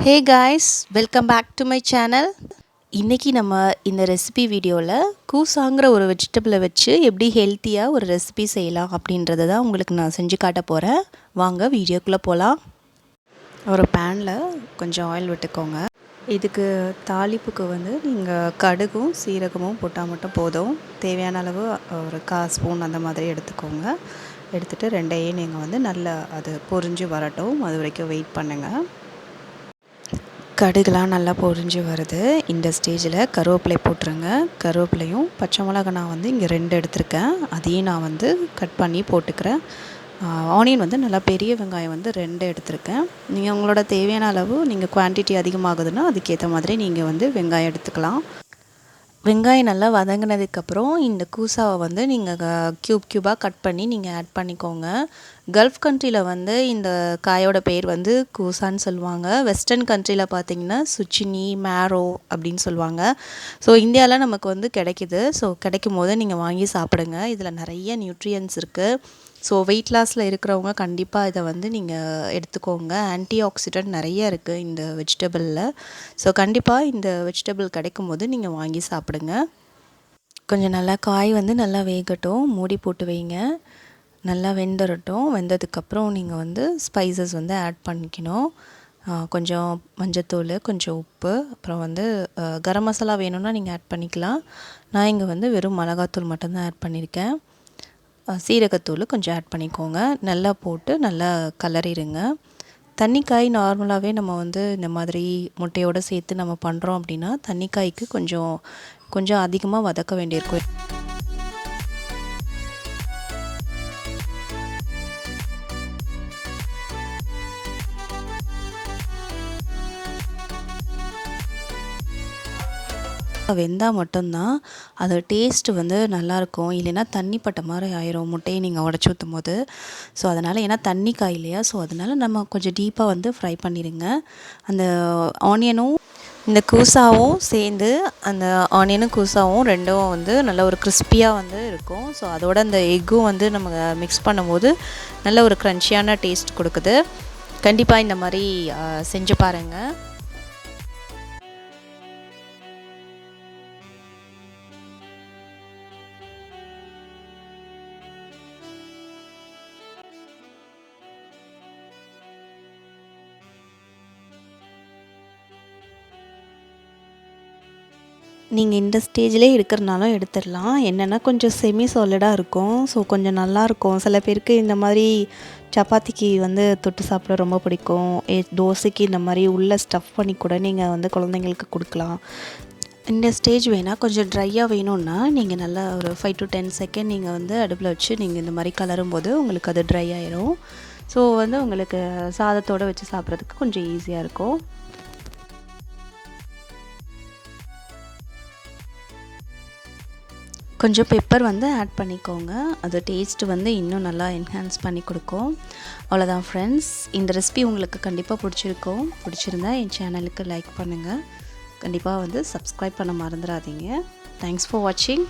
Hey guys, welcome back to my channel. இன்னைக்கு நம்ம இந்த ரெசிபி வீடியோவில் கூசாங்கிற ஒரு வெஜிடபிளை வச்சு எப்படி ஹெல்த்தியாக ஒரு ரெசிபி செய்யலாம் அப்படின்றத தான் உங்களுக்கு நான் செஞ்சு காட்ட போகிறேன். வாங்க வீடியோக்குள்ளே போகலாம். ஒரு பேனில் கொஞ்சம் ஆயில் விட்டுக்கோங்க. இதுக்கு தாளிப்புக்கு நீங்கள் கடுகும் சீரகமும் போட்டால் மட்டும் போதும். தேவையான அளவு ஒரு 1/4 ஸ்பூன் அந்த மாதிரி எடுத்துக்கோங்க. எடுத்துகிட்டு ரெண்டையும் நீங்கள் நல்லா அது பொரிஞ்சு வரட்டும், அது வரைக்கும் வெயிட் பண்ணுங்கள். கடுகுலாம் நல்லா பொரிஞ்சு வருது. இந்த ஸ்டேஜில் கருவேப்பிலை போட்டுருங்க. கருவேப்பிலையும் பச்சை மிளகாய் நான் இங்கே 2 எடுத்திருக்கேன். அதையும் நான் கட் பண்ணி போட்டுக்கிறேன். ஆனியன் நல்லா பெரிய வெங்காயம் 2 எடுத்திருக்கேன். நீங்கள் உங்களோட தேவையான அளவு நீங்கள் குவான்டிட்டி அதிகமாகுதுன்னா அதுக்கேற்ற மாதிரி நீங்கள் வெங்காயம் எடுத்துக்கலாம். வெங்காயம் நல்லா வதங்கினதுக்கப்புறம் இந்த கூசாவை நீங்கள் க்யூபாக கட் பண்ணி நீங்கள் ஆட் பண்ணிக்கோங்க. கல்ஃப் கண்ட்ரியில் இந்த காயோட பேர் கூசான்னு சொல்லுவாங்க. வெஸ்டர்ன் கண்ட்ரியில் பார்த்திங்கன்னா சுச்சினி, மேரோ அப்படின்னு சொல்லுவாங்க. ஸோ இந்தியாவில் நமக்கு கிடைக்கிது. ஸோ கிடைக்கும் போது நீங்கள் வாங்கி சாப்பிடுங்க. இதில் நிறைய நியூட்ரியன்ஸ் இருக்குது. ஸோ வெயிட் லாஸில் இருக்கிறவங்க கண்டிப்பாக இதை நீங்கள் எடுத்துக்கோங்க. ஆன்டி ஆக்சிடென்ட் நிறைய இருக்குது இந்த வெஜிடபிளில். ஸோ கண்டிப்பாக இந்த வெஜிடபிள் கிடைக்கும் போது நீங்கள் வாங்கி சாப்பிடுங்க. கொஞ்சம் நல்லா காய் நல்லா வேகட்டும், மூடி போட்டு வைங்க. நல்லா வெந்துடட்டும். வெந்ததுக்கப்புறம் நீங்கள் ஸ்பைசஸ் ஆட் பண்ணிக்கணும். கொஞ்சம் மஞ்சத்தூள், கொஞ்சம் உப்பு, அப்புறம் கரம் மசாலா வேணும்னா நீங்கள் ஆட் பண்ணிக்கலாம். நான் இங்கே வெறும் மிளகாத்தூள் மட்டும்தான் ஆட் பண்ணியிருக்கேன். சீரகத்தூள் கொஞ்சம் ஆட் பண்ணிக்கோங்க. நல்லா போட்டு நல்லா கலரிடுங்க. தண்ணிக்காய் நார்மலாகவே நம்ம இந்த மாதிரி முட்டையோடு சேர்த்து நம்ம பண்ணுறோம் அப்படின்னா தண்ணிக்காய்க்கு கொஞ்சம் அதிகமாக வதக்க வேண்டியிருக்கும். வெந்தால் மட்டும்தான் அது டேஸ்ட்டு நல்லாயிருக்கும். இல்லைன்னா தண்ணி பட்ட மாதிரி ஆயிரும் முட்டையை நீங்கள் உடச்சி ஊற்றும் போது. ஸோ அதனால், ஏன்னா தண்ணி காய் இல்லையா, ஸோ அதனால் நம்ம கொஞ்சம் டீப்பாக ஃப்ரை பண்ணிடுங்க. அந்த ஆனியனும் இந்த கூசாவும் சேர்ந்து, அந்த ஆனியனும் கூசாவும் ரெண்டும் நல்ல ஒரு கிறிஸ்பியாக இருக்கும். ஸோ அதோட அந்த எக்கும் நம்ம மிக்ஸ் பண்ணும்போது நல்ல ஒரு க்ரன்ச்சியான டேஸ்ட் கொடுக்குது. கண்டிப்பாக இந்த மாதிரி செஞ்சு பாருங்கள். நீங்கள் இந்த ஸ்டேஜ்லேயே எடுக்கிறனாலும் எடுத்துடலாம். என்னென்னா கொஞ்சம் செமி சாலிடாக இருக்கும். ஸோ கொஞ்சம் நல்லாயிருக்கும். சில பேருக்கு இந்த மாதிரி சப்பாத்திக்கு தொட்டு சாப்பிட ரொம்ப பிடிக்கும். தோசைக்கு இந்த மாதிரி உள்ளே ஸ்டஃப் பண்ணி கூட நீங்கள் குழந்தைங்களுக்கு கொடுக்கலாம். இந்த ஸ்டேஜ் வேணால் கொஞ்சம் ட்ரையாக வேணும்னா நீங்கள் நல்லா ஒரு 5 to 10 செகண்ட் நீங்கள் அடுப்பில் வச்சு நீங்கள் இந்த மாதிரி கலரும் போது உங்களுக்கு அது ட்ரை ஆயிரும். ஸோ உங்களுக்கு சாதத்தோடு வச்சு சாப்பிட்றதுக்கு கொஞ்சம் ஈஸியாக இருக்கும். கொஞ்சம் பெப்பர் ஆட் பண்ணிக்கோங்க. அது டேஸ்ட்டு இன்னும் நல்லா என்ஹான்ஸ் பண்ணி கொடுக்கும். அவ்வளோதான் ஃப்ரெண்ட்ஸ். இந்த ரெசிபி உங்களுக்கு கண்டிப்பாக பிடிச்சிருக்கும். பிடிச்சிருந்தா என் சேனலுக்கு லைக் பண்ணுங்கள். கண்டிப்பாக சப்ஸ்கிரைப் பண்ண மறந்துடாதீங்க. தேங்க்ஸ் ஃபார் வாட்சிங்.